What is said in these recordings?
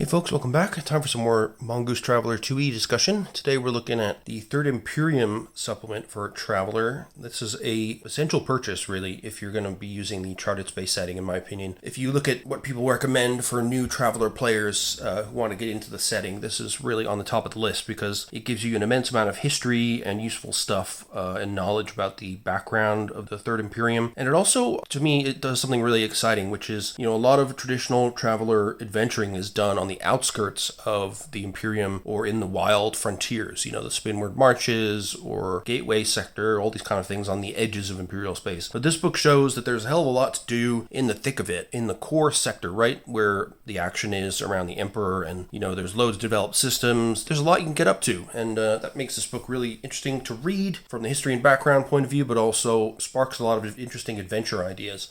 folks, welcome back. Time for some more Mongoose Traveller 2e discussion. Today we're looking at the Third Imperium supplement for Traveller. This is a essential purchase, really, if you're going to be using the charted space setting, in my opinion. If you look at what people recommend for new Traveller players who want to get into the setting, this is really on the top of the list because it gives you an immense amount of history and useful stuff and knowledge about the background of the Third Imperium. And it also, to me, it does something really exciting, which is, a lot of traditional Traveller adventuring is done on the outskirts of the Imperium or in the wild frontiers, the Spinward Marches or Gateway Sector, all these kind of things on the edges of Imperial space. But this book shows that there's a hell of a lot to do in the thick of it, in the core sector, right where the action is around the Emperor, and there's loads of developed systems. There's a lot you can get up to, and that makes this book really interesting to read from the history and background point of view, but also sparks a lot of interesting adventure ideas.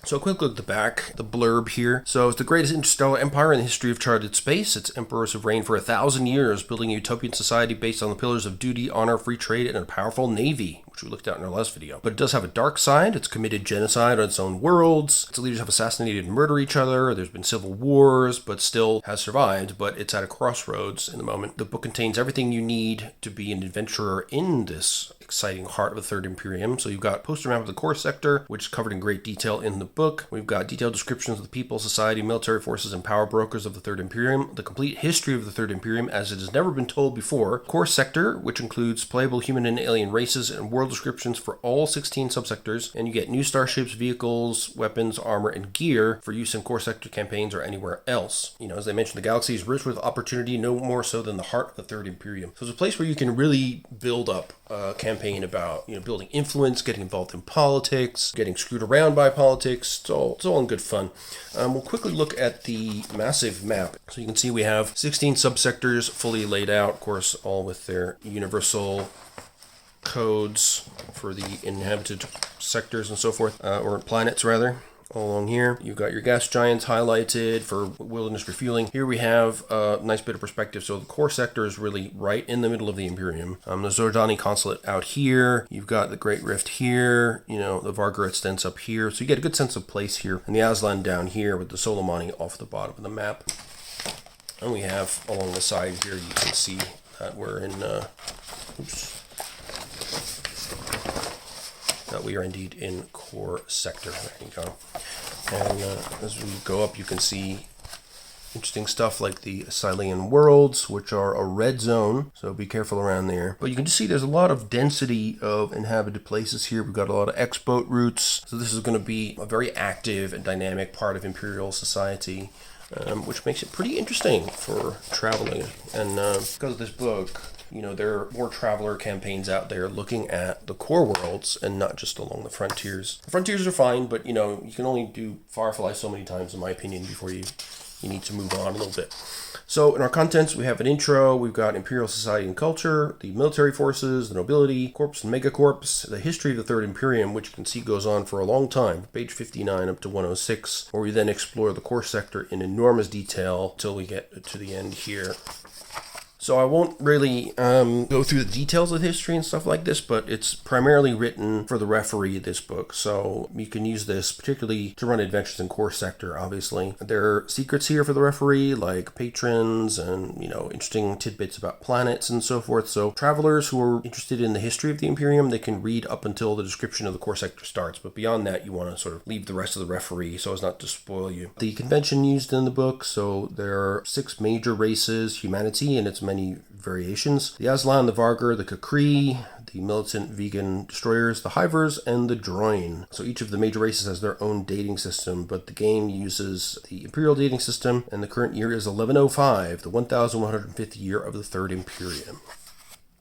So a quick look at the back, the blurb here. So it's the greatest interstellar empire in the history of charted space. Its emperors have reigned for 1,000 years, building a utopian society based on the pillars of duty, honor, free trade, and a powerful navy, which we looked at in our last video. But it does have a dark side. It's committed genocide on its own worlds. Its leaders have assassinated and murdered each other. There's been civil wars, but still has survived. But it's at a crossroads in the moment. The book contains everything you need to be an adventurer in this exciting heart of the Third Imperium. So you've got poster map of the core sector, which is covered in great detail in the book. We've got detailed descriptions of the people, society, military forces, and power brokers of the Third Imperium. The complete history of the Third Imperium as it has never been told before. Core sector, which includes playable human and alien races and world descriptions for all 16 subsectors. And you get new starships, vehicles, weapons, armor, and gear for use in core sector campaigns or anywhere else. As I mentioned, the galaxy is rich with opportunity, no more so than the heart of the Third Imperium. So it's a place where you can really build up a campaign about building influence, getting involved in politics, getting screwed around by politics. It's all in good fun. We'll quickly look at the massive map. So you can see we have 16 subsectors fully laid out, of course, all with their universal codes for the inhabited sectors and so forth, or planets rather. All along here, you've got your gas giants highlighted for wilderness refueling. Here we have a nice bit of perspective. So the core sector is really right in the middle of the Imperium. The Zordani consulate out here. You've got the Great Rift here. The Vargar extends up here. So you get a good sense of place here. And the Aslan down here with the Solomani off the bottom of the map. And we have along the side here, you can see that we're in, that we are indeed in core sector. There you go. And as we go up, you can see interesting stuff like the Sylean worlds, which are a red zone, so be careful around there. But you can just see there's a lot of density of inhabited places here. We've got a lot of X-boat routes, so this is going to be a very active and dynamic part of Imperial society, which makes it pretty interesting for traveling. And because of this book, there are more Traveller campaigns out there looking at the core worlds and not just along the frontiers. The frontiers are fine, but you can only do Firefly so many times, in my opinion, before you need to move on a little bit. So in our contents, we have an intro. We've got Imperial Society and Culture, the military forces, the Nobility, Corps and Megacorps, the history of the Third Imperium, which you can see goes on for a long time, page 59 up to 106, where we then explore the core sector in enormous detail till we get to the end here. So I won't really go through the details of history and stuff like this, but it's primarily written for the referee, this book. So you can use this particularly to run adventures in core sector, obviously. There are secrets here for the referee, like patrons and, interesting tidbits about planets and so forth. So travelers who are interested in the history of the Imperium, they can read up until the description of the core sector starts. But beyond that, you want to sort of leave the rest of the referee so as not to spoil you. The convention used in the book, so there are 6 major races, humanity and its many variations. The Aslan, the Vargar, the Kakri, the militant vegan destroyers, the Hivers, and the Droin. So each of the major races has their own dating system, but the game uses the Imperial dating system, and the current year is 1105, the 1150th year of the Third Imperium.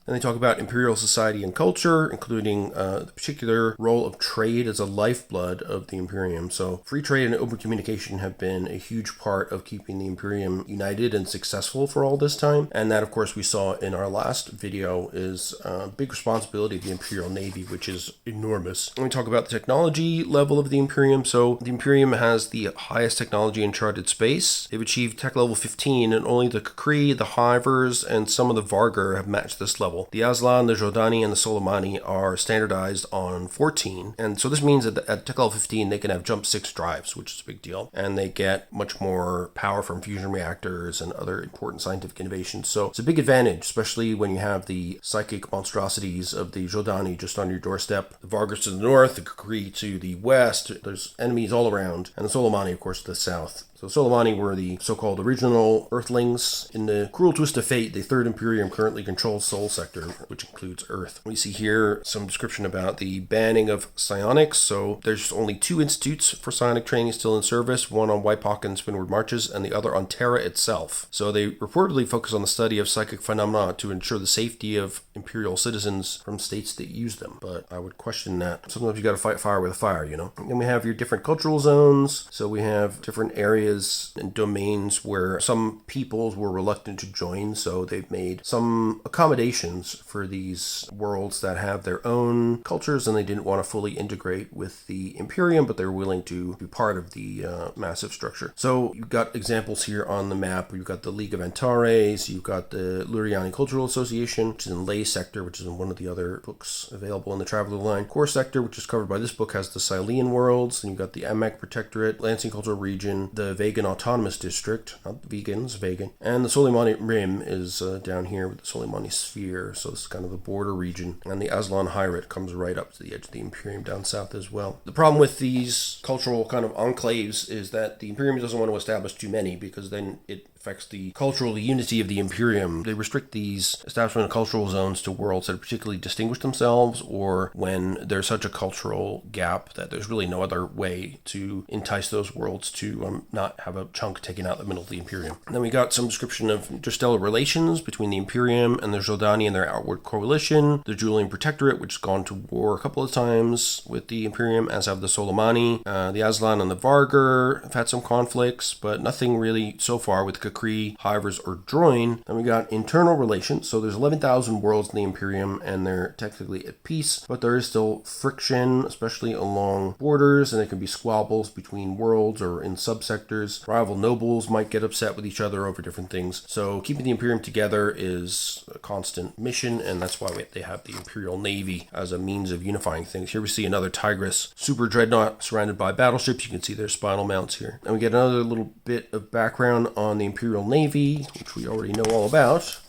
And they talk about Imperial society and culture, including the particular role of trade as a lifeblood of the Imperium. So free trade and open communication have been a huge part of keeping the Imperium united and successful for all this time. And that, of course, we saw in our last video is a big responsibility of the Imperial Navy, which is enormous. And we talk about the technology level of the Imperium. So the Imperium has the highest technology in charted space. They've achieved tech level 15, and only the Kakri, the Hivers, and some of the Vargar have matched this level. level. The Aslan, the Jordani, and the Soleimani are standardized on 14, and so this means that at tech level 15 they can have jump 6 drives, which is a big deal, and they get much more power from fusion reactors and other important scientific innovations. So it's a big advantage, especially when you have the psychic monstrosities of the Jordani just on your doorstep, the Vargas to the north, the Kukri to the west. There's enemies all around, and the Soleimani, of course, to the south. So Soleimani were the so-called original Earthlings. In the cruel twist of fate, the Third Imperium currently controls Sol Sector, which includes Earth. We see here some description about the banning of psionics. So there's only 2 institutes for psionic training still in service, one on Waipak and Spinward Marches, and the other on Terra itself. So they reportedly focus on the study of psychic phenomena to ensure the safety of Imperial citizens from states that use them. But I would question that. Sometimes you got to fight fire with a fire, you know. Then we have your different cultural zones. So we have different areas and domains where some peoples were reluctant to join, so they've made some accommodations for these worlds that have their own cultures and they didn't want to fully integrate with the Imperium, but they're willing to be part of the massive structure. So you've got examples here on the map. You've got the League of Antares, you've got the Luriani Cultural Association, which is in Ley Sector, which is in one of the other books available in the Traveler line. Core Sector, which is covered by this book, has the Silean worlds, and you've got the Amak Protectorate, Lansing Cultural Region, the Vegan Autonomous District, not vegans, vegan, and the Soleimani Rim is down here with the Soleimani Sphere, so this is kind of the border region, and the Aslan Hyrit comes right up to the edge of the Imperium down south as well. The problem with these cultural kind of enclaves is that the Imperium doesn't want to establish too many, because then it affects the cultural unity of the Imperium. They restrict these establishment of cultural zones to worlds that particularly distinguish themselves, or when there's such a cultural gap that there's really no other way to entice those worlds to not have a chunk taken out the middle of the Imperium. And then we got some description of interstellar relations between the Imperium and the Jordani and their outward coalition, the Julian Protectorate, which has gone to war a couple of times with the Imperium, as have the Soleimani. The Aslan and the Vargar have had some conflicts, but nothing really so far with Kukri, Hivers, or Droin. Then we got internal relations. So there's 11,000 worlds in the Imperium, and they're technically at peace, but there is still friction, especially along borders, and there can be squabbles between worlds or in subsectors. Rival nobles might get upset with each other over different things. So keeping the Imperium together is a constant mission, and that's why they have the Imperial Navy as a means of unifying things. Here we see another Tigris super dreadnought surrounded by battleships. You can see their spinal mounts here. And we get another little bit of background on the Imperial Navy, which we already know all about,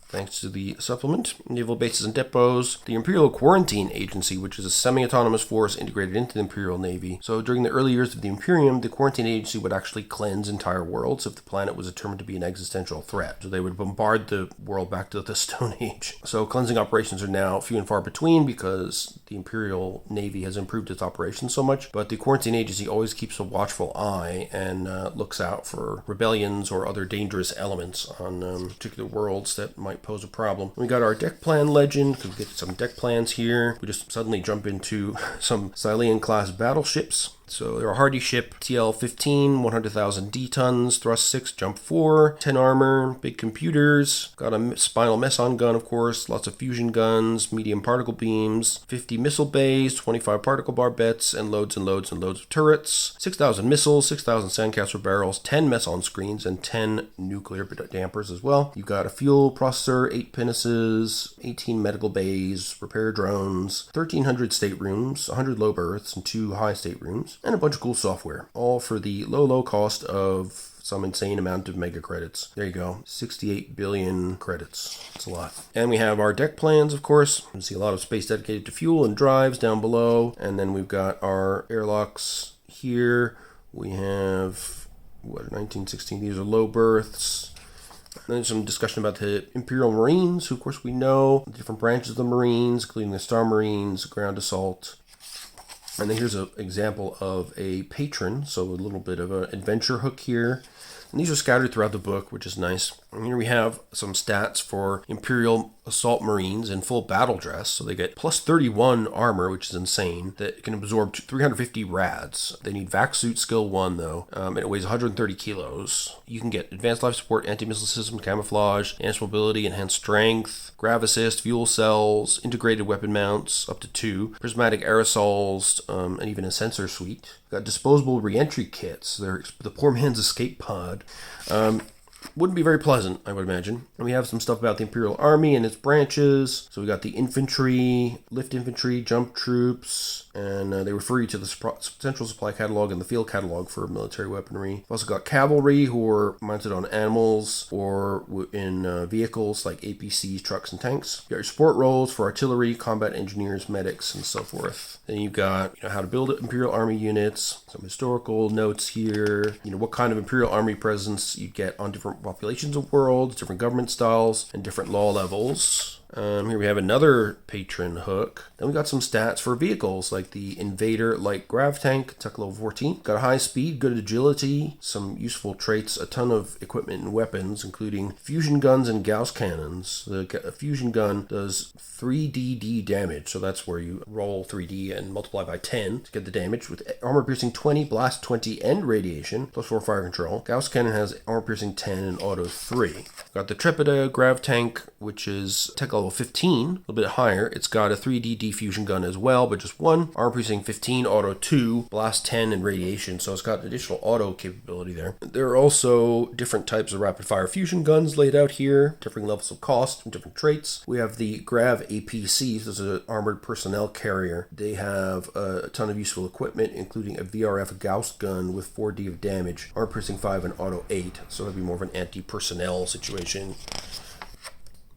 thanks to the supplement. Naval bases and depots. The Imperial Quarantine Agency, which is a semi-autonomous force integrated into the Imperial Navy. So during the early years of the Imperium, the Quarantine Agency would actually cleanse entire worlds if the planet was determined to be an existential threat. So they would bombard the world back to the Stone Age. So cleansing operations are now few and far between because the Imperial Navy has improved its operations so much, but the Quarantine Agency always keeps a watchful eye and looks out for rebellions or other dangerous elements on particular worlds that might pose a problem. We got our deck plan legend, because we get some deck plans here. We just suddenly jump into some Silean class battleships. So they're a hardy ship, TL-15, 100,000 D-tons, thrust 6, jump 4, 10 armor, big computers, got a spinal meson gun, of course, lots of fusion guns, medium particle beams, 50 missile bays, 25 particle barbettes, and loads and loads and loads of turrets, 6,000 missiles, 6,000 sandcastle barrels, 10 meson screens, and 10 nuclear dampers as well. You've got a fuel processor, 8 pinnaces, 18 medical bays, repair drones, 1,300 staterooms, 100 low berths, and 2 high staterooms, and a bunch of cool software, all for the low cost of some insane amount of mega credits. There you go, 68 billion credits. That's a lot. And we have our deck plans, of course. You can see a lot of space dedicated to fuel and drives down below. And then we've got our airlocks here. We have, 1916, these are low berths. And then some discussion about the Imperial Marines, who of course we know, the different branches of the Marines, including the Star Marines, ground assault. And then here's an example of a patron, so a little bit of an adventure hook here. And these are scattered throughout the book, which is nice. And here we have some stats for Imperial Assault Marines in full battle dress. So they get plus 31 armor, which is insane, that can absorb 350 rads. They need vac suit skill 1, though, and it weighs 130 kilos. You can get advanced life support, anti-missile system, camouflage, enhanced mobility, enhanced strength, grav assist, fuel cells, integrated weapon mounts, up to 2, prismatic aerosols, and even a sensor suite. Got disposable reentry kits. They're the poor man's escape pod. wouldn't be very pleasant, I would imagine. And we have some stuff about the Imperial Army and its branches. So we got the infantry, lift infantry, jump troops, and they refer you to the central supply catalog and the field catalog for military weaponry. We've also got cavalry, who are mounted on animals or in vehicles like APCs, trucks, and tanks. You got your support roles for artillery, combat engineers, medics, and so forth. Then you've got how to build Imperial Army units, some historical notes here, what kind of Imperial Army presence you get on different populations of worlds, different government styles, and different law levels. Here we have another patron hook. Then we got some stats for vehicles like the Invader Light Grav Tank, tech level 14. Got a high speed, good agility, some useful traits, a ton of equipment and weapons, including fusion guns and Gauss cannons. The fusion gun does 3DD damage, so that's where you roll 3D and multiply by 10 to get the damage, with armor piercing 20, blast 20, and radiation, plus 4 fire control. Gauss cannon has armor piercing 10 and auto 3. Got the Trepida Grav Tank, which is tech level 15, a little bit higher. It's got a 3D fusion gun as well, but just one. Armor piercing 15, auto 2, blast 10, and radiation, so it's got additional auto capability there. There are also different types of rapid fire fusion guns laid out here, different levels of cost and different traits. We have the Grav APCs. This is an armored personnel carrier. They have a ton of useful equipment, including a VRF Gauss gun with 4D of damage, armor piercing 5, and auto 8, so that'd be more of an anti-personnel situation.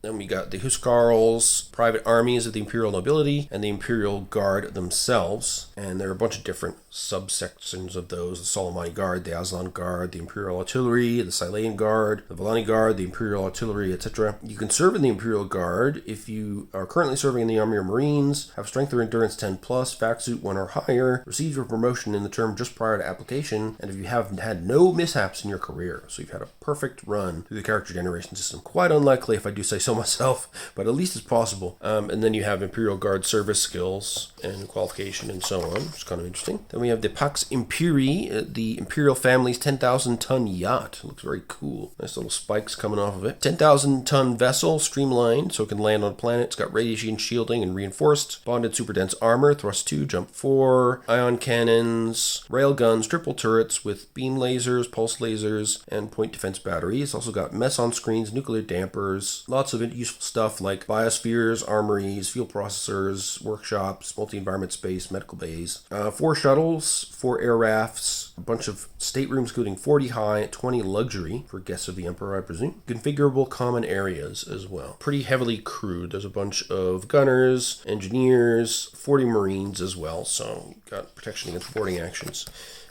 Then we got the Huskarls, private armies of the Imperial Nobility, and the Imperial Guard themselves. And there are a bunch of different subsections of those: the Solomani Guard, the Aslan Guard, the Imperial Artillery, the Silean Guard, the Volani Guard, the Imperial Artillery, etc. You can serve in the Imperial Guard if you are currently serving in the Army or Marines, have Strength or Endurance 10+, Fact Suit 1 or higher, receive your promotion in the term just prior to application, and if you have had no mishaps in your career. So you've had a perfect run through the character generation system. Quite unlikely, if I do say so myself, but at least it's possible. And then you have Imperial Guard service skills and qualification and so on, which is kind of interesting. Then we have the Pax Imperii, the Imperial family's 10,000-ton yacht. It looks very cool. Nice little spikes coming off of it. 10,000-ton vessel, streamlined, so it can land on a planet. It's got radiation shielding and reinforced. Bonded super dense armor, thrust 2, jump 4, ion cannons, rail guns, triple turrets with beam lasers, pulse lasers, and point defense batteries. It's also got meson screens, nuclear dampers, lots of useful stuff like biospheres, armories, fuel processors, workshops, multi-environment space, medical bays, 4 shuttles, 4 air rafts, a bunch of staterooms including 40 high, 20 luxury for guests of the Emperor, I presume. Configurable common areas as well. Pretty heavily crewed. There's a bunch of gunners, engineers, 40 marines as well, so you've got protection against boarding actions.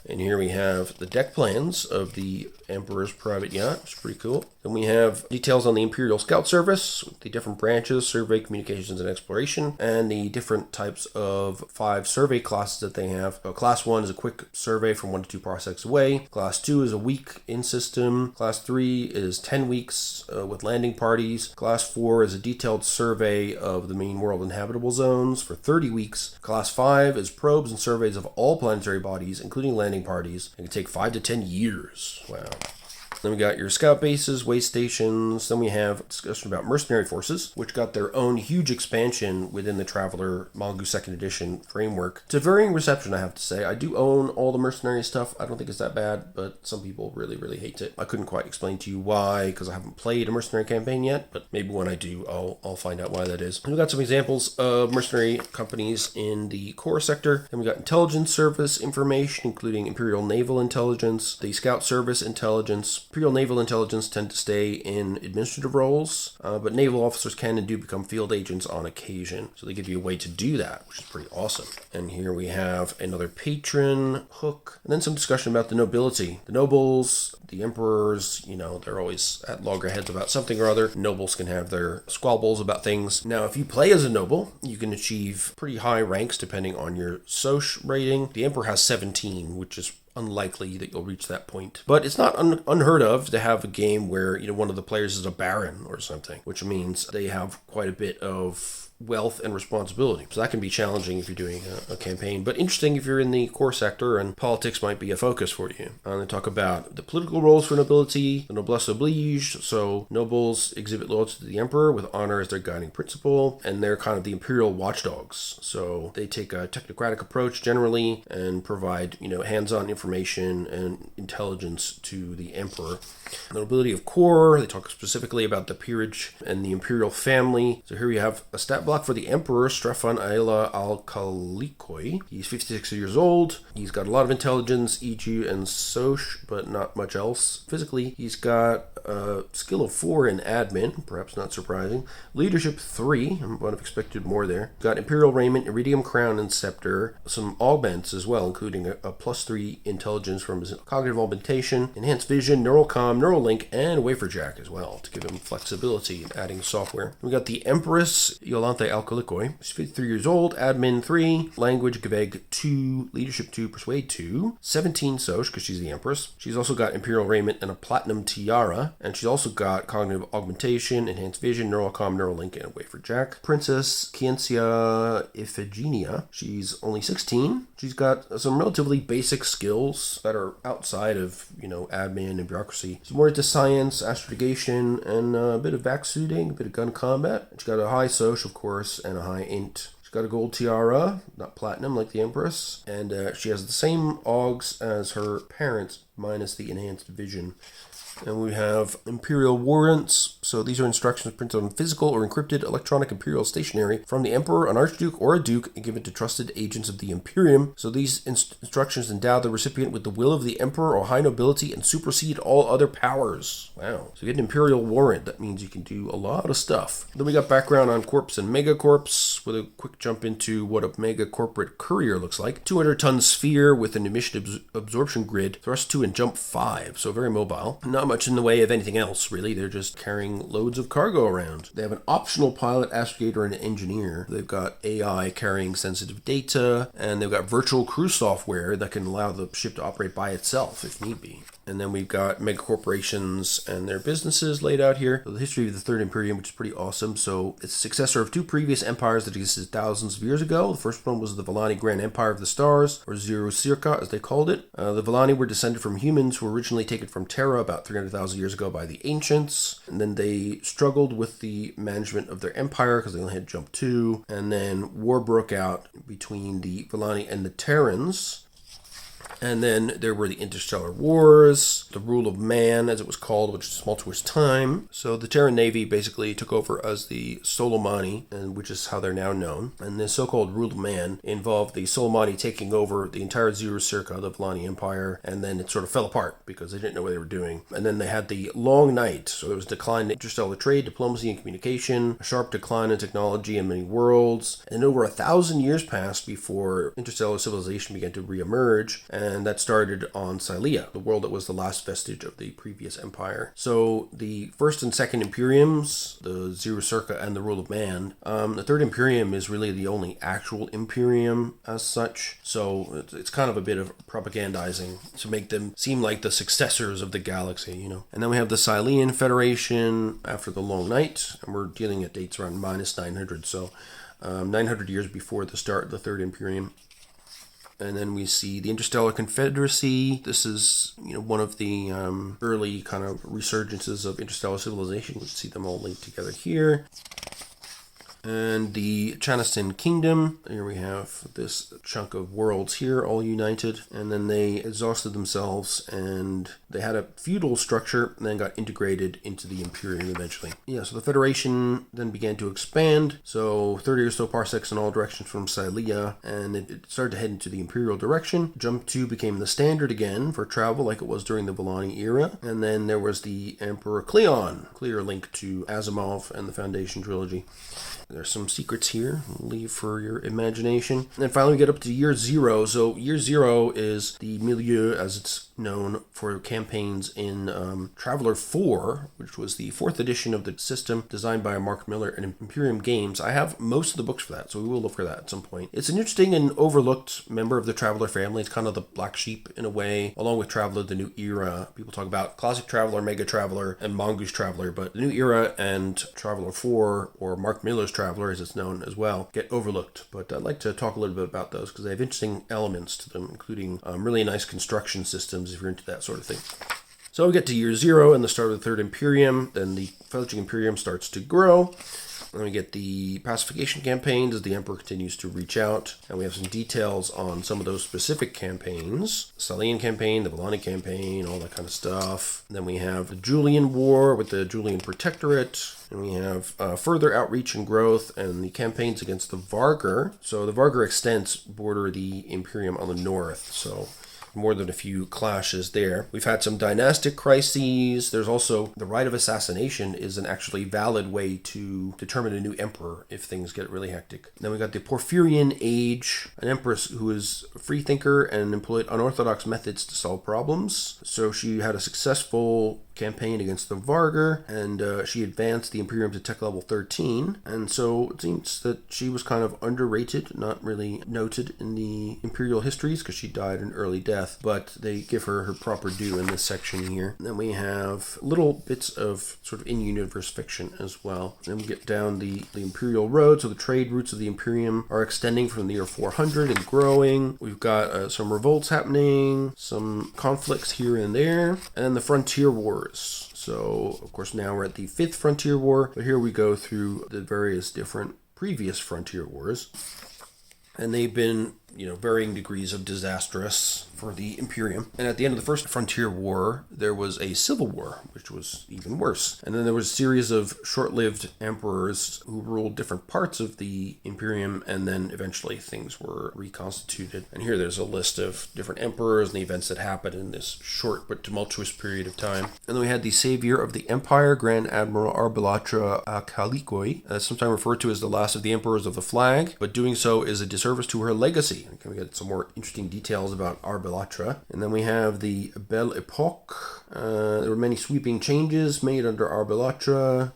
And here we have the deck plans of the Emperor's private yacht, which is pretty cool. Then we have details on the Imperial Scout Service, the different branches, survey, communications, and exploration, and the different types of 5 survey classes that they have. Class 1 is a quick survey from 1 to 2 parsecs away. Class 2 is a week in system. Class 3 is 10 weeks with landing parties. Class 4 is a detailed survey of the main world inhabitable zones for 30 weeks. Class 5 is probes and surveys of all planetary bodies, including landing parties. It can take 5 to 10 years. Wow. Then we got your scout bases, way stations. Then we have discussion about mercenary forces, which got their own huge expansion within the Traveller Mongoose 2nd Edition framework. To varying reception, I have to say. I do own all the mercenary stuff. I don't think it's that bad, but some people really, really hate it. I couldn't quite explain to you why, because I haven't played a mercenary campaign yet, but maybe when I do, I'll find out why that is. And we got some examples of mercenary companies in the core sector. Then we got intelligence service information, including Imperial Naval Intelligence, the Scout Service Intelligence. Imperial Naval Intelligence tend to stay in administrative roles, but naval officers can and do become field agents on occasion. So they give you a way to do that, which is pretty awesome. And here we have another patron hook, and then some discussion about the nobility. The nobles, the emperors, they're always at loggerheads about something or other. Nobles can have their squabbles about things. Now, if you play as a noble, you can achieve pretty high ranks depending on your Soch rating. The emperor has 17, which is unlikely that you'll reach that point. But it's not unheard of to have a game where, one of the players is a baron or something, which means they have quite a bit of wealth and responsibility. So that can be challenging if you're doing a campaign, but interesting if you're in the core sector and politics might be a focus for you. They talk about the political roles for nobility, the noblesse oblige, so nobles exhibit loyalty to the emperor with honor as their guiding principle, and they're kind of the imperial watchdogs. So they take a technocratic approach generally and provide, hands-on information and intelligence to the emperor. The nobility of core, they talk specifically about the peerage and the imperial family. So here we have a stat block for the emperor, Strefan Aila Alkalikoi. He's 56 years old. He's got a lot of intelligence, EQ and Soch, but not much else. Physically, he's got a skill of 4 in admin, perhaps not surprising. Leadership 3, I would have expected more there. Got imperial raiment, iridium crown and scepter, some augments as well, including a +3 intelligence from his cognitive augmentation, enhanced vision, neural comm, neural link, and wafer jack as well to give him flexibility in adding software. We got the Empress Yolante Alkalikoi. She's 53 years old, admin 3, language Gveg 2, leadership 2, persuade 2, 17 Soch because she's the Empress. She's also got imperial raiment and a platinum tiara, and she's also got cognitive augmentation, enhanced vision, neural comm, neural link, and a wafer jack. Princess Kientia Iphigenia. She's only 16. She's got some relatively basic skills that are outside of, admin and bureaucracy. She's more into science, astrogation, and a bit of backsuiting, a bit of gun combat. She's got a high Soch, of course, and a high int. She's got a gold tiara, not platinum like the Empress, and she has the same augs as her parents, minus the enhanced vision. And we have imperial warrants. So these are instructions printed on physical or encrypted electronic imperial stationery from the emperor, an archduke, or a duke, and given to trusted agents of the Imperium. So these instructions endow the recipient with the will of the emperor or high nobility and supersede all other powers. Wow. So you get an imperial warrant. That means you can do a lot of stuff. Then we got background on corps and megacorps with a quick jump into what a mega corporate courier looks like. 200-ton sphere with an emission absorption grid, thrust 2 and jump 5. So very mobile. Not much in the way of anything else, really. They're just carrying loads of cargo around. They have an optional pilot, astrogator, and an engineer. They've got AI carrying sensitive data, and they've got virtual crew software that can allow the ship to operate by itself if need be. And then we've got mega corporations and their businesses laid out here. So the history of the Third Imperium, which is pretty awesome. So it's a successor of 2 previous empires that existed thousands of years ago. The first one was the Villani Grand Empire of the Stars, or Zero Circa as they called it. The Villani were descended from humans who were originally taken from Terra about 300,000 years ago by the ancients. And then they struggled with the management of their empire because they only had jump 2. And then war broke out between the Villani and the Terrans. And then there were the Interstellar Wars, the Rule of Man, as it was called, which is tumultuous time. So the Terran Navy basically took over as the Solomani, and which is how they're now known. And the so-called Rule of Man involved the Solomani taking over the entire Zero Circa, the Villani Empire, and then it sort of fell apart because they didn't know what they were doing. And then they had the Long Night, so there was a decline in interstellar trade, diplomacy, and communication, a sharp decline in technology in many worlds, and over 1,000 years passed before interstellar civilization began to reemerge, and that started on Silea, the world that was the last vestige of the previous empire. So the first and second Imperiums, the Zero Circa and the Rule of Man, the Third Imperium is really the only actual Imperium as such. So it's kind of a bit of propagandizing to make them seem like the successors of the galaxy, And then we have the Silean Federation after the Long Night, and we're dealing at dates around minus 900, so 900 years before the start of the Third Imperium. And then we see the Interstellar Confederacy. This is, one of the early kind of resurgences of interstellar civilization. We see them all linked together here. And the Chanistan Kingdom. Here we have this chunk of worlds here, all united. And then they exhausted themselves, and they had a feudal structure, and then got integrated into the Imperium eventually. Yeah, so the Federation then began to expand. So 30 or so parsecs in all directions from Silea, and it started to head into the Imperial direction. Jump 2 became the standard again for travel, like it was during the Villani era. And then there was the Emperor Cleon, clear link to Asimov and the Foundation trilogy. There's some secrets here. We'll leave for your imagination. And then finally we get up to year 0. So year 0 is the milieu, as it's known, for campaigns in Traveller 4, which was the 4th edition of the system designed by Mark Miller and Imperium Games. I have most of the books for that, so we will look for that at some point. It's an interesting and overlooked member of the Traveller family. It's kind of the black sheep in a way, along with Traveller, the New Era. People talk about Classic Traveller, Mega Traveller, and Mongoose Traveller, but the New Era and Traveller 4, or Mark Miller's Traveller, Traveller, as it's known as well, get overlooked. But I'd like to talk a little bit about those because they have interesting elements to them, including really nice construction systems if you're into that sort of thing. So we get to year 0 and the start of the Third Imperium. Then the fledgling Imperium starts to grow. Then we get the pacification campaigns as the Emperor continues to reach out. And we have some details on some of those specific campaigns. The Salian campaign, the Volani campaign, all that kind of stuff. And then we have the Julian War with the Julian Protectorate. And we have further outreach and growth and the campaigns against the Vargar. So the Vargar extents border the Imperium on the north. So more than a few clashes there. We've had some dynastic crises. There's also the right of assassination is an actually valid way to determine a new emperor if things get really hectic. Then we got the Porphyrian Age, an empress who is a free thinker and employed unorthodox methods to solve problems. So she had a successful campaign against the Vargar, and she advanced the Imperium to tech level 13, and so it seems that she was kind of underrated, not really noted in the imperial histories because she died an early death, but they give her her proper due in this section here. And then we have little bits of sort of in-universe fiction as well. Then we get down the imperial road, so the trade routes of the Imperium are extending from the year 400 and growing. We've got some revolts happening, some conflicts here and there, and the frontier wars. So, of course, now we're at the 5th Frontier War, but here we go through the various different previous frontier wars. And they've been, varying degrees of disastrous for the Imperium. And at the end of the First Frontier War, there was a civil war, which was even worse. And then there was a series of short-lived emperors who ruled different parts of the Imperium, and then eventually things were reconstituted. And here there's a list of different emperors and the events that happened in this short but tumultuous period of time. And then we had the savior of the Empire, Grand Admiral Arbelatra Akalikoi, sometimes referred to as the last of the emperors of the flag, but doing so is a disservice to her legacy. And we get some more interesting details about Arbelatra. And then we have the Belle Epoque. There were many sweeping changes made under Arbelatra.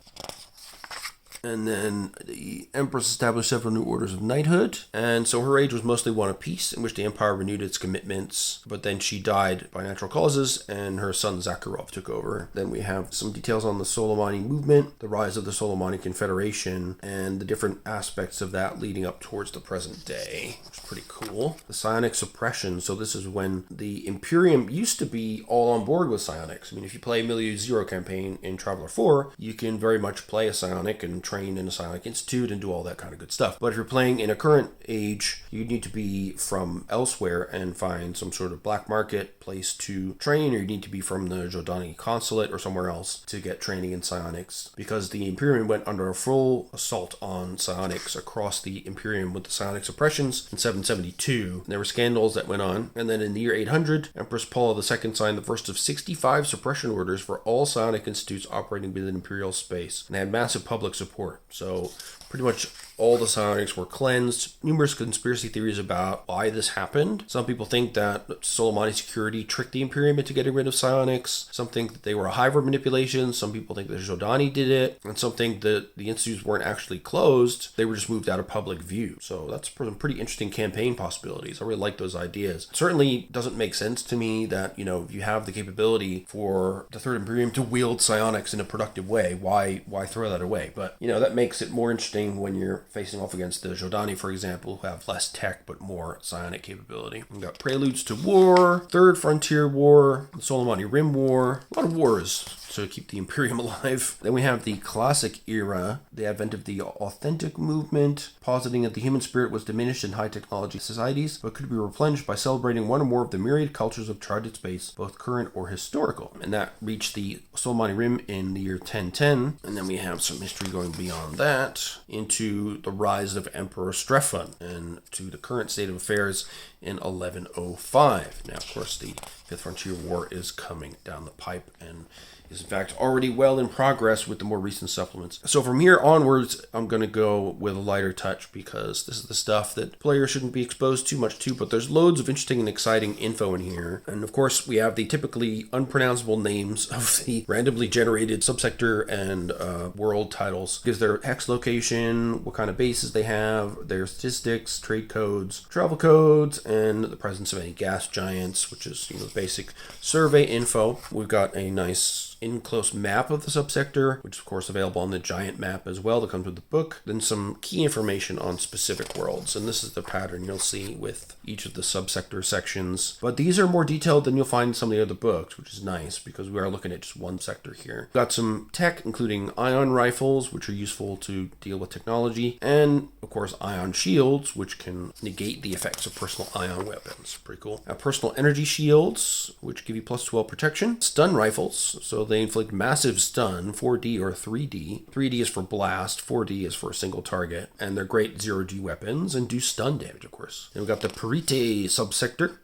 And then the Empress established several new orders of knighthood. And so her age was mostly one of peace, in which the empire renewed its commitments. But then she died by natural causes, and her son Zakharov took over. Then we have some details on the Soleimani movement, the rise of the Soleimani Confederation, and the different aspects of that leading up towards the present day, which is pretty cool. The psionic suppression. So this is when the Imperium used to be all on board with psionics. I mean, if you play Milieu Zero campaign in Traveller 4, you can very much play a psionic and train in a psionic institute and do all that kind of good stuff. But if you're playing in a current age, you need to be from elsewhere and find some sort of black market place to train, or you need to be from the Jordani consulate or somewhere else to get training in psionics, because the Imperium went under a full assault on psionics across the Imperium with the psionic suppressions in 772. There were scandals that went on, and then in the year 800, Empress Paula II signed the first of 65 suppression orders for all psionic institutes operating within imperial space, and they had massive public support. So pretty much all the psionics were cleansed. Numerous conspiracy theories about why this happened. Some people think that Soleimani security tricked the Imperium into getting rid of psionics. Some think that they were a hive of manipulation. Some people think that Jordani did it. And some think that the institutes weren't actually closed. They were just moved out of public view. So that's some pretty interesting campaign possibilities. I really like those ideas. It certainly doesn't make sense to me that, if you have the capability for the Third Imperium to wield psionics in a productive way, why throw that away? But, that makes it more interesting when you're facing off against the Jordani, for example, who have less tech but more psionic capability. We've got Preludes to War, Third Frontier War, the Soleimani Rim War, a lot of wars to keep the Imperium alive. Then we have the Classic Era, the advent of the Authentic Movement, positing that the human spirit was diminished in high technology societies, but could be replenished by celebrating one or more of the myriad cultures of charted space, both current or historical. And that reached the Soleimani Rim in the year 1010. And then we have some history going beyond that into the rise of Emperor Strephon and to the current state of affairs in 1105. Now, of course, the Fifth Frontier War is coming down the pipe and is in fact already well in progress with the more recent supplements. So from here onwards, I'm going to go with a lighter touch because this is the stuff that players shouldn't be exposed too much to, but there's loads of interesting and exciting info in here. And of course, we have the typically unpronounceable names of the randomly generated subsector and world titles. It gives their hex location, what kind of bases they have, their statistics, trade codes, travel codes, and the presence of any gas giants, which is the basic survey info. We've got a nice in-close map of the subsector, which is of course available on the giant map as well that comes with the book. Then some key information on specific worlds, and this is the pattern you'll see with each of the subsector sections. But these are more detailed than you'll find in some of the other books, which is nice because we are looking at just one sector here. We've got some tech, including ion rifles, which are useful to deal with technology, and of course ion shields, which can negate the effects of personal ion weapons. Pretty cool. Personal energy shields, which give you plus 12 protection. Stun rifles, so they inflict massive stun, 4D or 3D. 3D is for blast, 4D is for a single target, and they're great 0G weapons and do stun damage, of course. Then we've got the Perite subsector.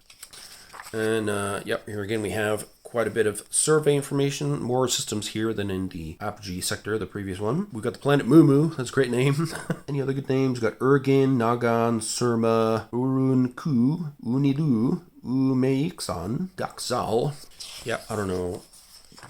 And yep, here again we have quite a bit of survey information, more systems here than in the Apogee sector, the previous one. We've got the planet Mumu, that's a great name. Any other good names? We've got Urgin, Nagan, Surma, Urunku, Unilu, Umeixan, Daxal. Yep, I don't know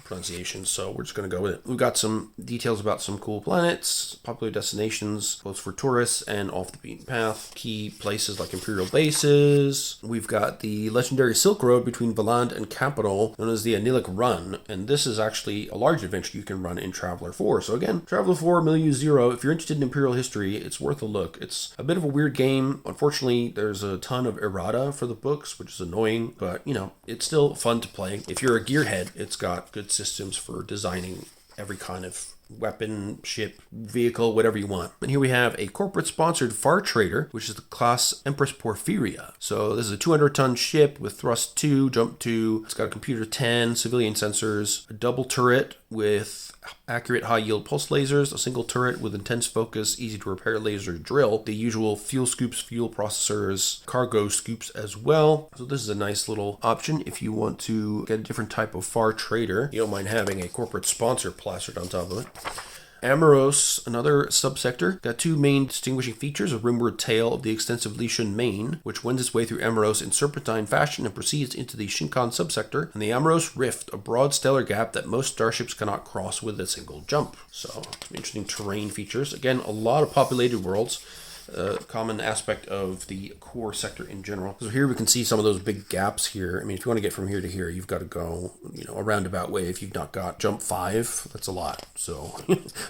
pronunciation, so we're just going to go with it. We've got some details about some cool planets, popular destinations, both for tourists and off the beaten path, key places like Imperial bases. We've got the legendary Silk Road between Valand and Capital, known as the Anilic Run, and this is actually a large adventure you can run in Traveller 4. So again, Traveller 4, Milieu 0, if you're interested in Imperial history, it's worth a look. It's a bit of a weird game. Unfortunately, there's a ton of errata for the books, which is annoying, but you know, it's still fun to play. If you're a gearhead, it's got good systems for designing every kind of weapon, ship, vehicle, whatever you want. And here we have a corporate sponsored Far Trader, which is the class Empress Porphyria. So this is a 200-ton ship with thrust 2, jump 2. It's got a computer 10, civilian sensors, a double turret with accurate high-yield pulse lasers, a single turret with intense focus, easy-to-repair laser drill, the usual fuel scoops, fuel processors, cargo scoops as well. So this is a nice little option if you want to get a different type of Far Trader. You don't mind having a corporate sponsor plastered on top of it. Amoros, another subsector, got two main distinguishing features: a rimward tail of the extensive Lishun main, which wends its way through Amoros in serpentine fashion and proceeds into the Shinkan subsector, and the Amoros Rift, a broad stellar gap that most starships cannot cross with a single jump. So, some interesting terrain features. Again, a lot of populated worlds. Common aspect of the core sector in general. So here we can see some of those big gaps here. I mean, if you want to get from here to here, you've got to go, a roundabout way. If you've not got jump 5, that's a lot. So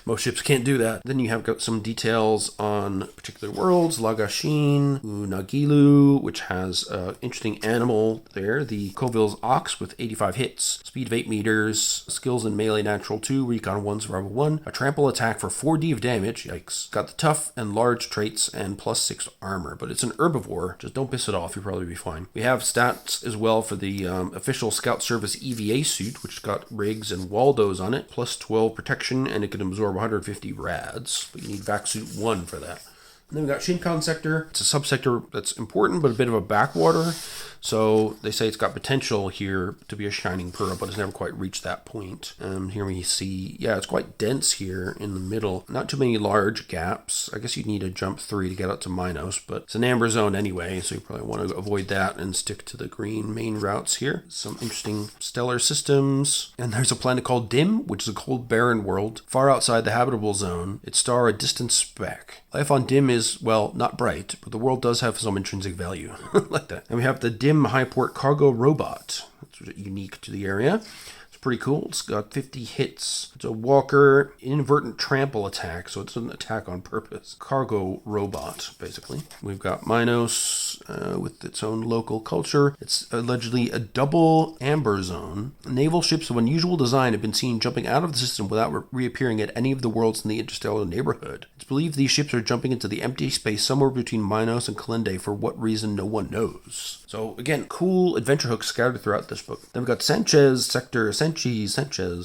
most ships can't do that. Then you have got some details on particular worlds. Lagashin, Unagilu, which has an interesting animal there. The Coville's Ox with 85 hits, speed of 8 meters, skills in melee natural 2, recon 1, survival 1, a trample attack for 4D of damage. Yikes. Got the tough and large traits and plus 6 armor, but it's an herbivore. Just don't piss it off, you'll probably be fine. We have stats as well for the official Scout Service EVA suit, which got Riggs and Waldos on it, plus 12 protection, and it can absorb 150 rads, but you need Vac Suit 1 for that. And then we got Shinkan sector. It's a subsector that's important, but a bit of a backwater. So they say it's got potential here to be a shining pearl, but it's never quite reached that point. Here we see, yeah, it's quite dense here in the middle. Not too many large gaps. I guess you'd need a jump 3 to get up to Minos, but it's an amber zone anyway, so you probably want to avoid that and stick to the green main routes here. Some interesting stellar systems. And there's a planet called Dim, which is a cold, barren world, far outside the habitable zone. Its star a distant speck. Life on Dim is, well, not bright, but the world does have some intrinsic value. Like that. And we have the Dim Highport Cargo Robot. That's unique to the area. It's pretty cool. It's got 50 hits. It's a walker, inadvertent trample attack, so it's an attack on purpose. Cargo robot, basically. We've got Minos with its own local culture. It's allegedly a double amber zone. Naval ships of unusual design have been seen jumping out of the system without reappearing at any of the worlds in the interstellar neighborhood. It's believed these ships are jumping into the empty space somewhere between Minos and Kalende for what reason no one knows. So again, cool adventure hooks scattered throughout this book. Then we've got Sanchez sector, Sanchez,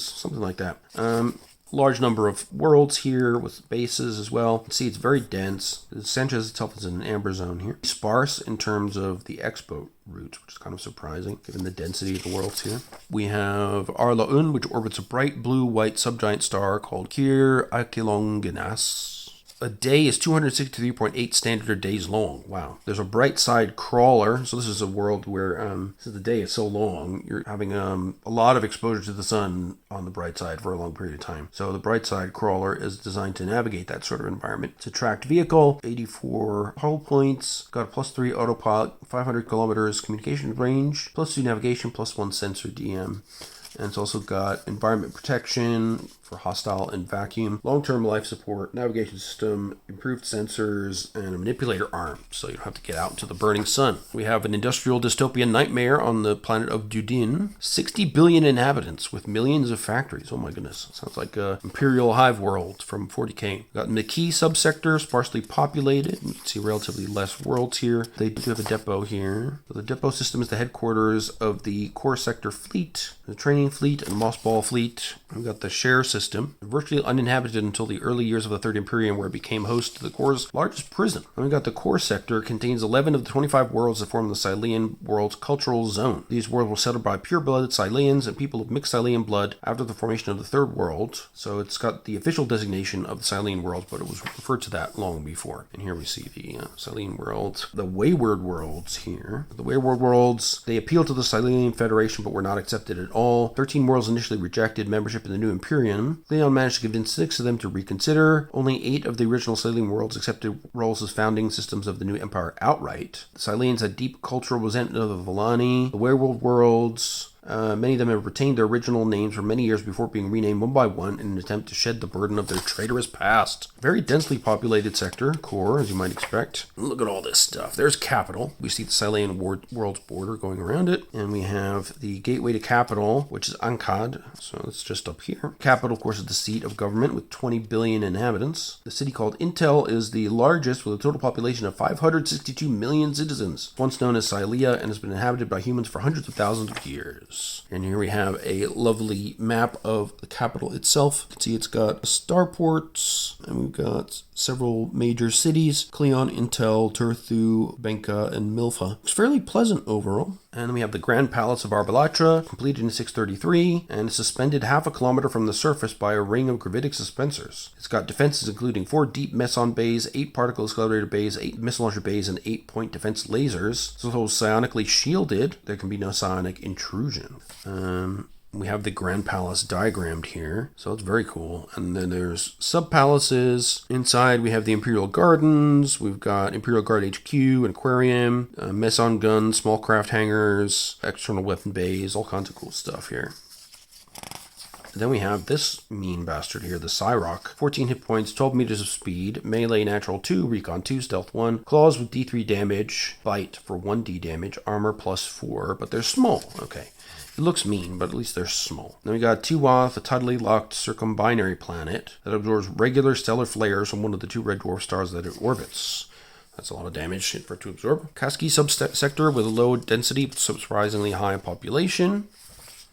something like that. Large number of worlds here with bases as well. You can see it's very dense. Sanchez itself is in an amber zone here. Sparse in terms of the expo routes, which is kind of surprising given the density of the worlds here. We have Arlaun, which orbits a bright blue-white subgiant star called Kir Akilonginas. A day is 263.8 standard days long. Wow. There's a bright side crawler. So this is a world where since the day is so long, you're having a lot of exposure to the sun on the bright side for a long period of time. So the bright side crawler is designed to navigate that sort of environment. It's a tracked vehicle, 84 hull points, got a plus 3 autopilot, 500 kilometers communication range, plus 2 navigation, plus 1 sensor DM. And it's also got environment protection for hostile and vacuum, long-term life support, navigation system, improved sensors, and a manipulator arm, so you don't have to get out into the burning sun. We have an industrial dystopian nightmare on the planet of Dudin. 60 billion inhabitants with millions of factories. Oh my goodness. Sounds like a Imperial hive world from 40K. We've got Maki subsector, sparsely populated. You can see relatively less worlds here. They do have a depot here. So the depot system is the headquarters of the core sector fleet, the training fleet, and the mossball fleet. We've got the share system, virtually uninhabited until the early years of the Third Imperium, where it became host to the core's largest prison. And we've got the core sector, contains 11 of the 25 worlds that form the Silean world's cultural zone. These worlds were settled by pure-blooded Sileans and people of mixed Silean blood after the formation of the Third World. So it's got the official designation of the Silean world, but it was referred to that long before. And here we see the Silean world. The wayward worlds here. The wayward worlds, they appealed to the Silean Federation, but were not accepted at all. 13 worlds initially rejected membership in the new Imperium. Leon managed to convince 6 of them to reconsider. Only 8 of the original Silean worlds accepted roles as founding systems of the new empire outright. The Sileans had deep cultural resentment of the Villani. The wayward worlds, many of them have retained their original names for many years before being renamed one by one in an attempt to shed the burden of their traitorous past. Very densely populated sector, core, as you might expect. Look at all this stuff. There's capital. We see the Silean world's border going around it. And we have the gateway to capital, which is Ankad. So it's just up here. Capital, of course, is the seat of government with 20 billion inhabitants. The city called Intel is the largest with a total population of 562 million citizens. Once known as Silea and has been inhabited by humans for hundreds of thousands of years. And here we have a lovely map of the capital itself. You can see it's got starports, and we've got several major cities: Cleon, Intel, Turthu, Benka, and Milfa. It's fairly pleasant overall. And then we have the Grand Palace of Arbalatra, completed in 633, and suspended half a kilometer from the surface by a ring of gravitic suspensors. It's got defenses including 4 deep meson bays, 8 particle accelerator bays, 8 missile launcher bays, and 8 point defense lasers. So it's psionically shielded. There can be no psionic intrusion. We have the Grand Palace diagrammed here, so it's very cool. And then there's sub-palaces. Inside we have the Imperial Gardens, we've got Imperial Guard HQ, an aquarium, meson guns, small craft hangars, external weapon bays, all kinds of cool stuff here. Then we have this mean bastard here, the Cyrock. 14 hit points, 12 meters of speed, melee natural 2, recon 2, stealth 1, claws with D3 damage, bite for 1d damage, armor plus 4, but they're small. Okay. It looks mean, but at least they're small. Then we got Tiwath, a tidally locked circumbinary planet that absorbs regular stellar flares from one of the 2 red dwarf stars that it orbits. That's a lot of damage for it to absorb. Kaski subsector with a low density but surprisingly high population.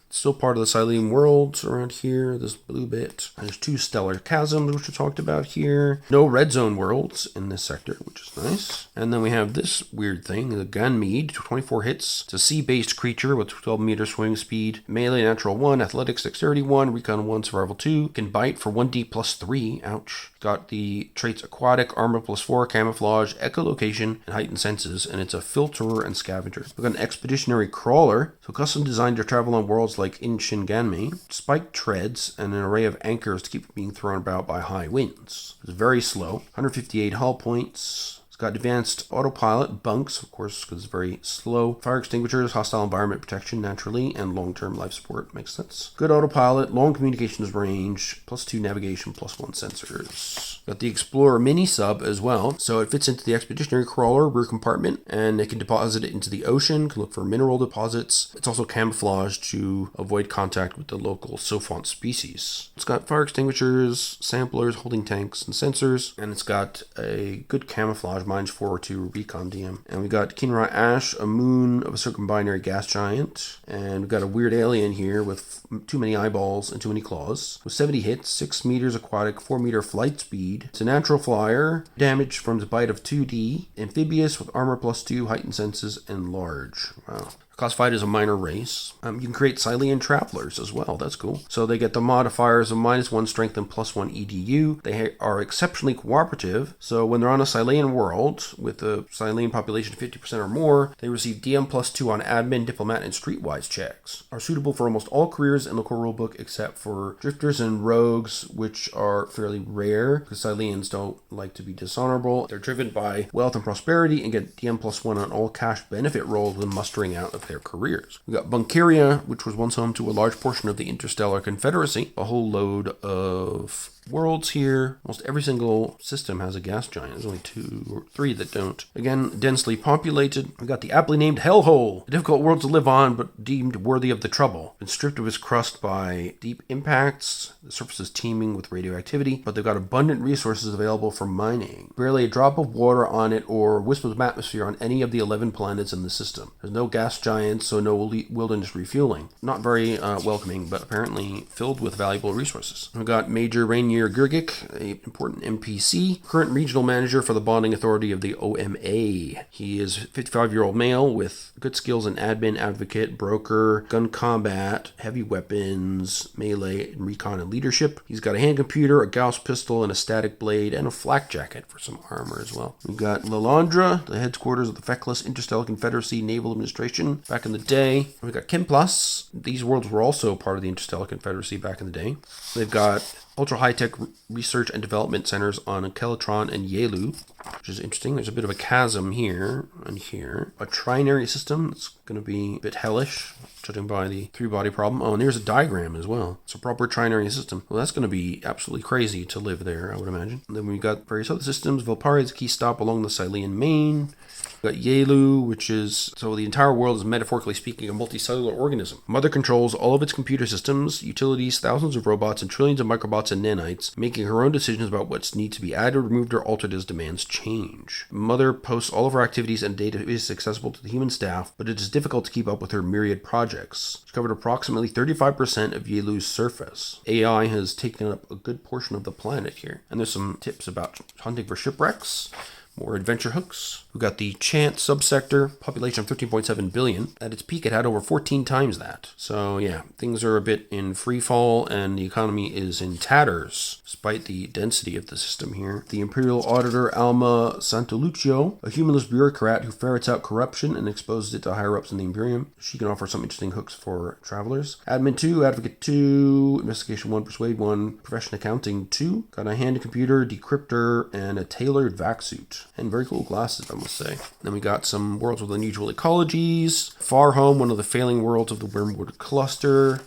Still part of the Silean worlds around here, this blue bit. There's 2 stellar chasms, which we talked about here. No red zone worlds in this sector, which is nice. And then we have this weird thing, the Ganmead, 24 hits. It's a sea-based creature with 12 meter swing speed, melee natural 1, athletics dexterity 1, recon 1, survival 2. Can bite for 1d plus 3, ouch. Got the traits aquatic, armor plus 4, camouflage, echolocation, and heightened senses, and it's a filterer and scavenger. We've got an expeditionary crawler, so custom designed to travel on worlds like in Shinganmi, spiked treads, and an array of anchors to keep it being thrown about by high winds. It's very slow, 158 hull points. It's got advanced autopilot, bunks, of course, because it's very slow. Fire extinguishers, hostile environment protection, naturally, and long-term life support. Makes sense. Good autopilot, long communications range, +2 navigation, +1 sensors. Got the Explorer mini sub as well. So it fits into the expeditionary crawler rear compartment, and it can deposit it into the ocean, can look for mineral deposits. It's also camouflaged to avoid contact with the local Sophont species. It's got fire extinguishers, samplers, holding tanks, and sensors, and it's got a good camouflage, -4 to recon DM. And we got Kinra Ash, a moon of a circumbinary gas giant, and we've got a weird alien here with too many eyeballs and too many claws. With 70 hits, 6 meters aquatic, 4 meter flight speed. It's a natural flyer, damage from the bite of 2d, amphibious with armor +2, heightened senses, and large. Wow. Classified as a minor race. You can create Silean Travelers as well. That's cool. So they get the modifiers of -1 strength and +1 EDU. They are exceptionally cooperative. So when they're on a Silean world with a Silean population of 50% or more, they receive DM +2 on admin, diplomat, and streetwise checks. Are suitable for almost all careers in the core rulebook except for drifters and rogues, which are fairly rare because Sileans don't like to be dishonorable. They're driven by wealth and prosperity and get DM +1 on all cash benefit rolls when mustering out of their careers. We got Buncaria, which was once home to a large portion of the Interstellar Confederacy. A whole load of worlds here. Almost every single system has a gas giant. There's only 2 or 3 that don't. Again, densely populated. We got the aptly named Hellhole, a difficult world to live on, but deemed worthy of the trouble. Been stripped of its crust by deep impacts. The surface is teeming with radioactivity, but they've got abundant resources available for mining. Barely a drop of water on it or wisp of atmosphere on any of the 11 planets in the system. There's no gas giants, so no wilderness refueling. Not very welcoming, but apparently filled with valuable resources. We've got Major Rainier Gurgic, an important NPC, current regional manager for the bonding authority of the OMA. He is a 55-year-old male with good skills in admin, advocate, broker, gun combat, heavy weapons, melee, and recon and leadership. He's got a hand computer, a Gauss pistol, and a static blade, and a flak jacket for some armor as well. We've got Lalandra, the headquarters of the feckless Interstellar Confederacy Naval Administration back in the day. We've got Kimplas. These worlds were also part of the Interstellar Confederacy back in the day. They've got ultra high-tech research and development centers on Kelatron and Yelu, which is interesting. There's a bit of a chasm here and here. A trinary system that's going to be a bit hellish, judging by the 3-body problem. Oh, and there's a diagram as well. It's a proper trinary system. Well, that's going to be absolutely crazy to live there, I would imagine. And then we've got various other systems. Vilpari is a key stop along the Silean Main. We've got Yelu, which is, so the entire world is metaphorically speaking a multicellular organism. Mother controls all of its computer systems, utilities, thousands of robots, and trillions of microbots and nanites, making her own decisions about what needs to be added, removed, or altered as demands change. Mother posts all of her activities and data is accessible to the human staff, but it is difficult to keep up with her myriad projects. She's covered approximately 35% of Yelu's surface. AI has taken up a good portion of the planet here. And there's some tips about hunting for shipwrecks. More adventure hooks. We've got the Chant subsector, population of 13.7 billion. At its peak, it had over 14 times that. So yeah, things are a bit in free fall and the economy is in tatters, despite the density of the system here. The Imperial Auditor Alma Santoluccio, a humanless bureaucrat who ferrets out corruption and exposes it to higher-ups in the Imperium. She can offer some interesting hooks for travelers. Admin 2, Advocate 2, Investigation 1, Persuade 1, Profession Accounting 2. Got a hand computer, decryptor, and a tailored vac suit. And very cool glasses, I must say. Then we got some worlds with unusual ecologies. Far Home, one of the failing worlds of the Wormwood Cluster.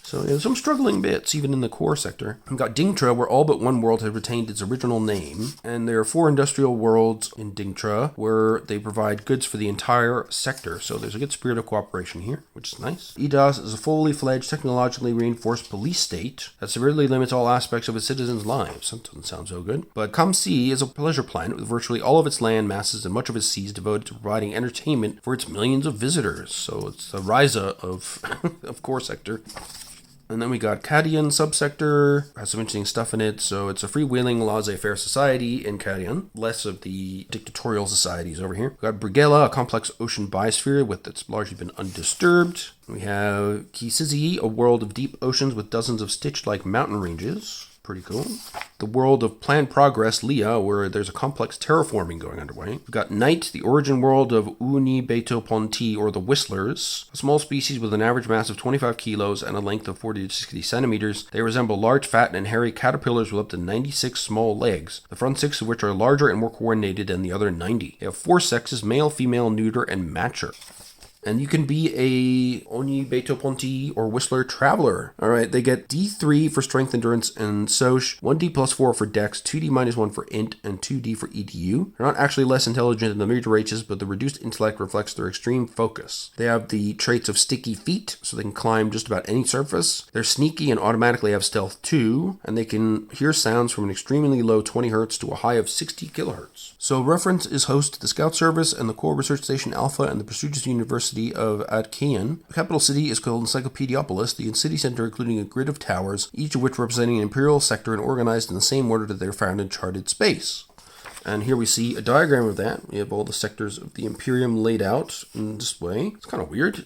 So there's some struggling bits, even in the core sector. We've got Dingtra, where all but one world has retained its original name. And there are 4 industrial worlds in Dingtra, where they provide goods for the entire sector. So there's a good spirit of cooperation here, which is nice. EDOS is a fully fledged, technologically reinforced police state that severely limits all aspects of its citizens' lives. That doesn't sound so good. But Kamsi is a pleasure planet with virtually all of its land masses and much of its seas devoted to providing entertainment for its millions of visitors. So it's the Ryza of, of core sector. And then we got Cadian subsector, has some interesting stuff in it. So it's a freewheeling laissez-faire society in Cadian, less of the dictatorial societies over here. We got Brigella, a complex ocean biosphere that's largely been undisturbed. We have Kisizi, a world of deep oceans with dozens of stitched-like mountain ranges. Pretty cool. The world of Planned Progress, Leah, where there's a complex terraforming going underway. We've got Night, the origin world of Uni Beto Ponti, or the Whistlers. A small species with an average mass of 25 kilos and a length of 40 to 60 centimeters. They resemble large, fat, and hairy caterpillars with up to 96 small legs, the front 6 of which are larger and more coordinated than the other 90. They have 4 sexes, male, female, neuter, and matcher. And you can be a Oni Beto Ponti or Whistler Traveller. Alright, they get D3 for Strength, Endurance, and Soch, 1D plus 4 for Dex, 2D minus 1 for Int, and 2D for EDU. They're not actually less intelligent than the major races, but the reduced intellect reflects their extreme focus. They have the traits of Sticky Feet, so they can climb just about any surface. They're sneaky and automatically have Stealth 2, and they can hear sounds from an extremely low 20 Hz to a high of 60 kHz. So Reference is host to the Scout Service and the Core Research Station Alpha and the prestigious University of Atkayan. The capital city is called Encyclopediopolis, the city center including a grid of towers, each of which representing an imperial sector and organized in the same order that they're found in charted space. And here we see a diagram of that. We have all the sectors of the Imperium laid out in this way. It's kind of weird.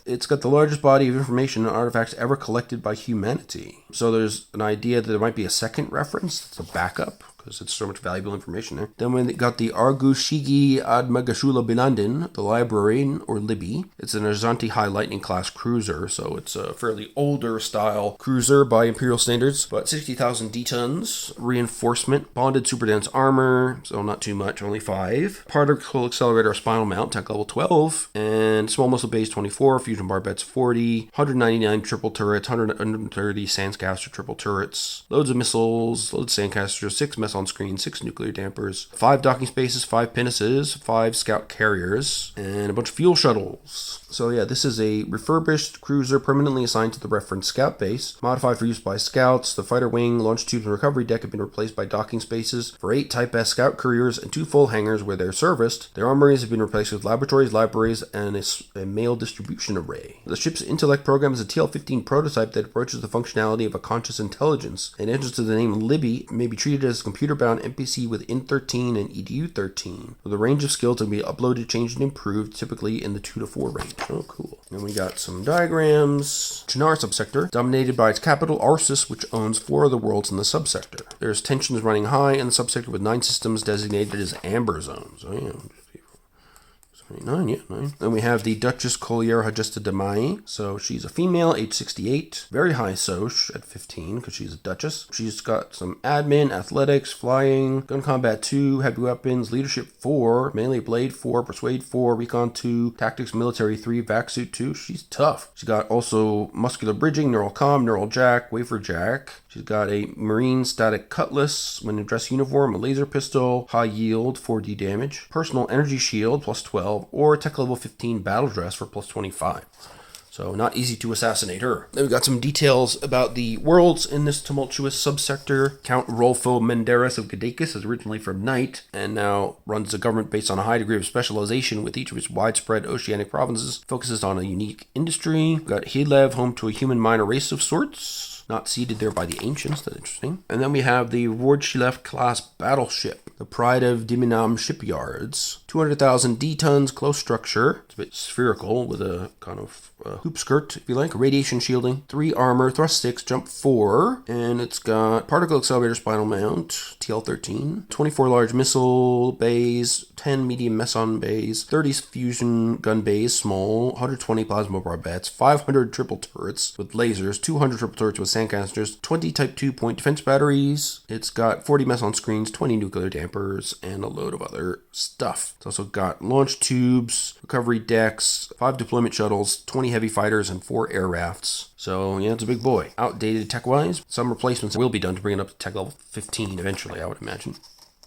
It's got the largest body of information and artifacts ever collected by humanity. So there's an idea that there might be a second reference. It's a backup. because it's so much valuable information there. Then we got the Argushigi ad Magashula Bilandin, the Librarian, or Libby. It's an Azanti High Lightning class cruiser, so it's a fairly older style cruiser by Imperial standards, but 60,000 D-tons, reinforcement, bonded super dense armor, so not too much, only 5. Particle accelerator spinal mount, tech level 12, and small muscle base 24, fusion barbettes 40, 199 triple turrets, 130 Sandcaster triple turrets, loads of missiles, loads of Sandcasters, 6 mess on screen, 6 nuclear dampers, 5 docking spaces, 5 pinnaces, 5 scout carriers, and a bunch of fuel shuttles. So yeah, this is a refurbished cruiser permanently assigned to the reference scout base, modified for use by scouts. The fighter wing, launch tubes, and recovery deck have been replaced by docking spaces for 8 Type S scout couriers and 2 full hangars where they're serviced. Their armories have been replaced with laboratories, libraries, and a mail distribution array. The ship's intellect program is a TL-15 prototype that approaches the functionality of a conscious intelligence. An entrance to the name Libby may be treated as a computer-bound NPC with IN-13 and EDU-13, with a range of skills that can be uploaded, changed, and improved, typically in the 2 to 4 range. Oh, cool. Then we got some diagrams. Chinar subsector, dominated by its capital, Arsis, which owns 4 of the worlds in the subsector. There's tensions running high in the subsector with 9 systems designated as amber zones. Oh, yeah. 9, yeah, 9. Then we have the Duchess Collier Hajesta de Mai. So she's a female, age 68. Very high Soch at 15 because she's a Duchess. She's got some admin, athletics, flying, gun combat 2, heavy weapons, leadership 4, melee blade 4, persuade 4, recon 2, tactics military 3, vac suit 2. She's tough. She's got also muscular bridging, neural comm, neural jack, wafer jack. She's got a marine static cutlass when in dress uniform, a laser pistol, high yield, 4D damage, personal energy shield, plus 12, or tech level 15 battle dress for plus 25. So not easy to assassinate her. Then we got some details about the worlds in this tumultuous subsector. Count Rolfo Menderes of Gadakis is originally from Night, and now runs a government based on a high degree of specialization with each of its widespread oceanic provinces, focuses on a unique industry. We've got Hilev, home to a human minor race of sorts. Not seeded there by the ancients, that's interesting. And then we have the Wardshilef class battleship, the pride of Diminam shipyards. 200,000 D-tons, close structure. It's a bit spherical with a kind of hoop skirt, if you like. Radiation shielding, 3 armor, thrust 6, jump 4. And it's got particle accelerator spinal mount, TL-13. 24 large missile bays, 10 medium meson bays, 30 fusion gun bays, small, 120 plasma barbettes, 500 triple turrets with lasers, 200 triple turrets with sandcasters, 20 Type 2 point defense batteries. It's got 40 meson screens, 20 nuclear dampers, and a load of other stuff. It's also got launch tubes, recovery decks, 5 deployment shuttles, 20 heavy fighters, and 4 air rafts. So yeah, it's a big boy. Outdated tech-wise. Some replacements will be done to bring it up to tech level 15 eventually, I would imagine.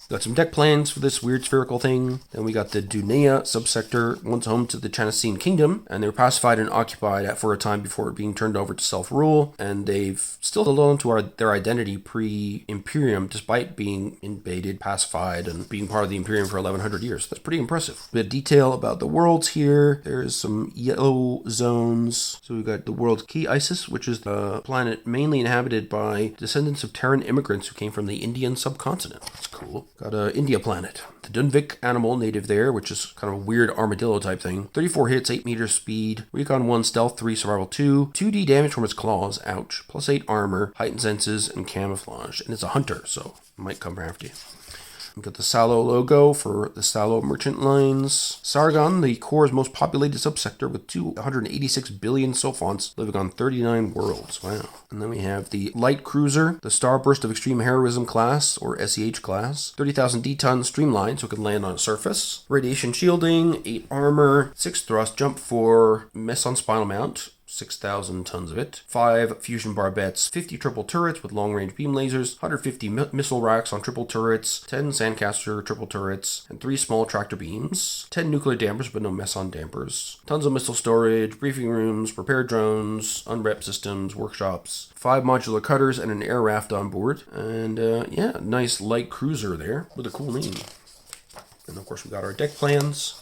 Got some deck plans for this weird spherical thing. Then we got the Dunea subsector, once home to the Chanasine Kingdom, and they were pacified and occupied for a time before being turned over to self-rule, and they've still held on to their identity pre-Imperium, despite being invaded, pacified, and being part of the Imperium for 1100 years. That's pretty impressive. A bit of detail about the worlds here. There's some yellow zones. So we've got the world Key Isis, which is the planet mainly inhabited by descendants of Terran immigrants who came from the Indian subcontinent. That's cool. Got a India planet. The Dunvik animal native there, which is kind of a weird armadillo type thing. 34 hits, 8 meters speed. Recon 1, stealth 3, survival 2. 2D damage from its claws. Ouch. Plus 8 armor, heightened senses, and camouflage. And it's a hunter, so it might come after you. We've got the Salo logo for the Salo merchant lines. Sargon, the core's most populated subsector with 286 billion sophons living on 39 worlds. Wow. And then we have the light cruiser, the Starburst of Extreme Heroism class, or SEH class. 30,000 D-ton streamlined so it can land on a surface. Radiation shielding, 8 armor, 6 thrust, jump 4, mess on spinal mount. 6,000 tons of it, 5 fusion barbettes, 50 triple turrets with long-range beam lasers, 150 missile racks on triple turrets, 10 sandcaster triple turrets, and 3 small tractor beams, 10 nuclear dampers but no meson dampers, tons of missile storage, briefing rooms, repair drones, unrep systems, workshops, 5 modular cutters, and an air raft on board, and yeah, nice light cruiser there with a cool name. And of course we got our deck plans.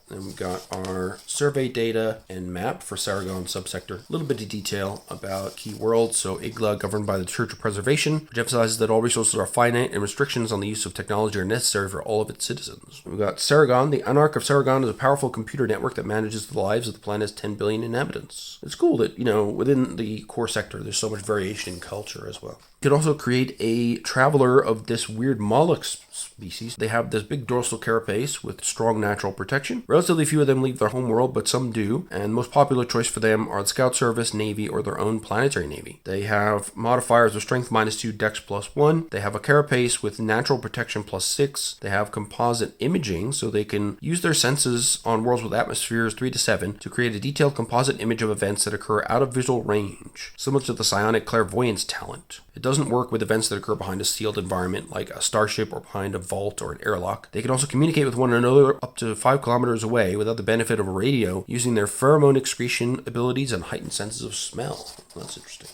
Then we've got our survey data and map for Sargon subsector. A little bit of detail about key worlds. So Igla, governed by the Church of Preservation, which emphasizes that all resources are finite and restrictions on the use of technology are necessary for all of its citizens. We've got Sargon. The Anarch of Sargon is a powerful computer network that manages the lives of the planet's 10 billion inhabitants. It's cool that, within the core sector, there's so much variation in culture as well. You can also create a traveler of this weird mollusk species. They have this big dorsal carapace with strong natural protection. Relatively few of them leave their home world, but some do, and most popular choice for them are the Scout Service, Navy, or their own planetary navy. They have modifiers of Strength -2, Dex +1. They have a carapace with natural protection +6. They have composite imaging, so they can use their senses on worlds with atmospheres 3 to 7 to create a detailed composite image of events that occur out of visual range, similar to the psionic clairvoyance talent. It doesn't work with events that occur behind a sealed environment like a starship or behind a vault or an airlock. They can also communicate with one another up to 5 kilometers away without the benefit of a radio, using their pheromone excretion abilities and heightened senses of smell. That's interesting.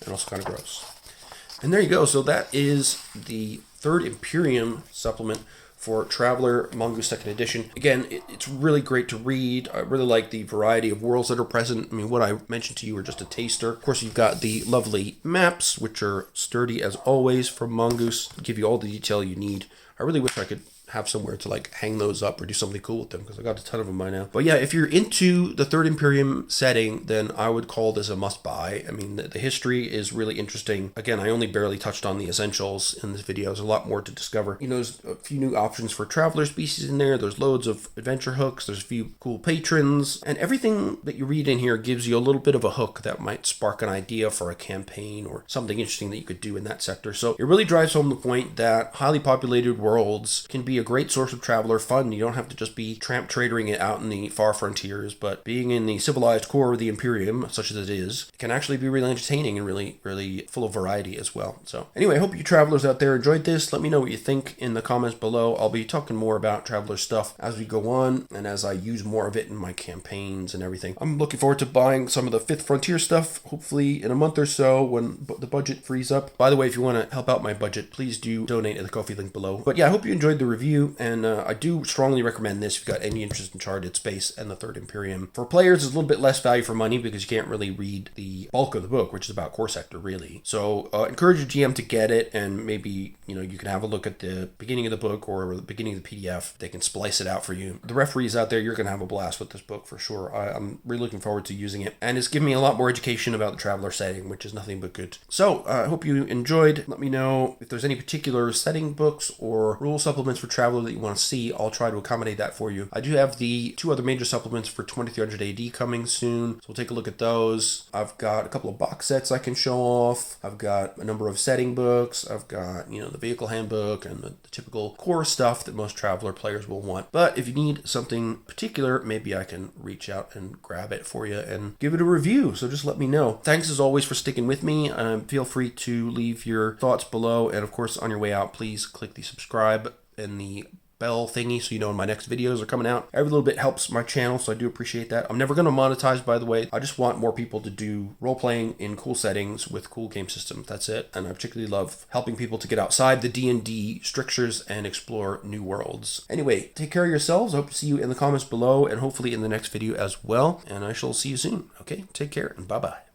And also kind of gross. And there you go. So that is the Third Imperium supplement for Traveller Mongoose 2nd Edition. Again, it's really great to read. I really like the variety of worlds that are present. I mean, what I mentioned to you are just a taster. Of course, you've got the lovely maps, which are sturdy as always from Mongoose. Give you all the detail you need. I really wish I could have somewhere to like hang those up or do something cool with them, because I got a ton of them by now. But yeah, if you're into the Third Imperium setting, then I would call this a must buy. I mean, the history is really interesting. Again, I only barely touched on the essentials in this video. There's a lot more to discover. You know, there's a few new options for traveler species in there. There's loads of adventure hooks. There's a few cool patrons, and everything that you read in here gives you a little bit of a hook that might spark an idea for a campaign or something interesting that you could do in that sector. So it really drives home the point that highly populated worlds can be a great source of traveler fun. You don't have to just be tramp tradering it out in the far frontiers, but being in the civilized core of the Imperium, such as it is, can actually be really entertaining and really, really full of variety as well. So anyway, I hope you travelers out there enjoyed this. Let me know what you think in the comments below. I'll be talking more about traveler stuff as we go on and as I use more of it in my campaigns and everything. I'm looking forward to buying some of the 5th Frontier stuff, hopefully in a month or so when the budget frees up. By the way, if you want to help out my budget, please do donate at the Ko-fi link below. But yeah, I hope you enjoyed the review, and I do strongly recommend this if you've got any interest in charted space and the Third Imperium. For players, it's a little bit less value for money because you can't really read the bulk of the book, which is about core sector, really. So encourage your GM to get it, and maybe, you know, you can have a look at the beginning of the book or the beginning of the PDF. They can splice it out for you. The referees out there, you're going to have a blast with this book for sure. I'm really looking forward to using it, and it's given me a lot more education about the traveler setting, which is nothing but good. So I hope you enjoyed. Let me know if there's any particular setting books or rule supplements for traveler that you want to see. I'll try to accommodate that for you. I do have the 2 other major supplements for 2300 AD coming soon, so we'll take a look at those. I've got a couple of box sets I can show off. I've got a number of setting books. I've got, you know, the vehicle handbook and the typical core stuff that most traveler players will want. But if you need something particular, maybe I can reach out and grab it for you and give it a review. So just let me know. Thanks as always for sticking with me. Feel free to leave your thoughts below, and of course on your way out, please click the subscribe and the bell thingy so you know when my next videos are coming out. Every little bit helps my channel, so I do appreciate that. I'm never going to monetize, by the way. I just want more people to do role-playing in cool settings with cool game systems. That's it. And I particularly love helping people to get outside the D&D strictures and explore new worlds. Anyway, take care of yourselves. I hope to see you in the comments below and hopefully in the next video as well. And I shall see you soon. Okay, take care and bye-bye.